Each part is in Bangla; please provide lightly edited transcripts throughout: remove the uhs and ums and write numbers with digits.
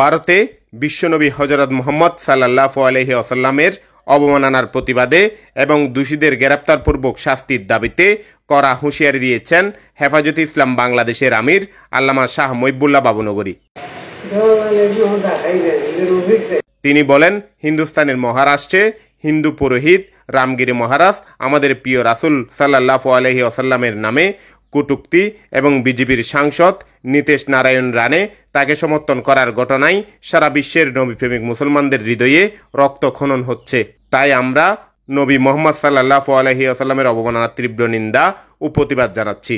ভারতে বিশ্বনবী হযরত মুহাম্মদ সাল্লাল্লাহু আলাইহি ওয়াসাল্লামের অবমাননার প্রতিবাদে এবং দোষীদের গ্রেপ্তারপূর্বক শাস্তির দাবিতে কড়া হুঁশিয়ারি দিয়েছেন হেফাজতে ইসলাম বাংলাদেশের আমির আল্লামা শাহ মহিবুল্লাহ বাবুনগরী। তিনি বলেন, হিন্দুস্তানের মহারাষ্ট্রে হিন্দু পুরোহিত রামগিরি মহারাজ আমাদের প্রিয় রাসূল সাল্লাল্লাহু আলাইহি ওয়াসাল্লামের নামে কটূক্তি এবং বিজেপির সাংসদ নীতেশ নারায়ণ রানে তাকে সমর্থন করার ঘটনায় সারা বিশ্বের নবীপ্রেমিক মুসলমানদের হৃদয়ে রক্তক্ষরণ হচ্ছে। তাই আমরা নবী মুহাম্মদ সাল্লাল্লাহু আলাইহি ওয়াসাল্লামের অবমাননার তীব্র নিন্দা ও প্রতিবাদ জানাচ্ছি।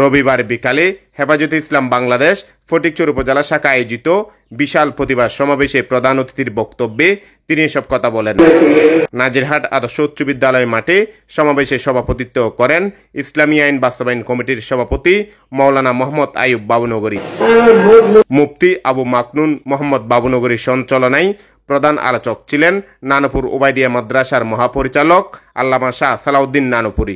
রবিবার বিকালে হেফাজতে ইসলাম বাংলাদেশ ফটিকছড়ি উপজেলা শাখা আয়োজিত বিশাল প্রতিবাদ সমাবেশে প্রধান অতিথির বক্তব্যে তিনি এসব কথা বলেন। নাজিরহাট আদর্শ উচ্চ বিদ্যালয় মাঠে সমাবেশে সভাপতিত্ব করেন ইসলামী আইন বাস্তবায়ন কমিটির সভাপতি মাওলানা মোহাম্মদ আইয়ুব বাবুনগরী। মুফতি আবু মাকনুন মোহাম্মদ বাবুনগরীর সঞ্চালনায় প্রধান আলোচক ছিলেন নানুপুর ওবায়দিয়া মাদ্রাসার মহাপরিচালক আল্লামা শাহ সালাউদ্দিন নানুপুরি।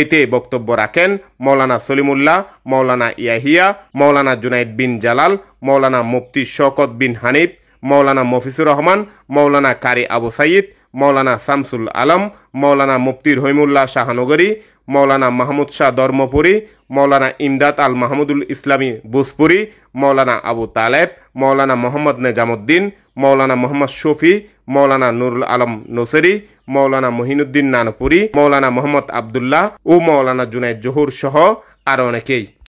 এতে বক্তব্য রাখেন মাওলানা সলিমুল্লাহ, মাওলানা ইয়াহিয়া, মাওলানা জুনাইদ বিন জালাল, মাওলানা মুফতি শওকত বিন হানিফ, মাওলানা মফিজুর রহমান, মাওলানা কারি আবু সাইদ, মাওলানা শামসুল আলম, মাওলানা মুফতি রহিমুল্লাহ শাহনগরী, মাওলানা মাহমুদ শাহ ধর্মপুরী, মাওলানা ইমদাদ আল মাহমুদুল ইসলামী বুসপুরি, মাওলানা আবু তালেব, মাওলানা মোহাম্মদ নেজামুদ্দিন, মাওলানা মোহাম্মদ শফি, মাওলানা নুরুল আলম নসরি, মাওলানা মহিনুদ্দিন নানপুরি, মাওলানা মোহাম্মদ আবদুল্লাহ ও মাওলানা জুনাইদ জহুর সহ আরো অনেকেই।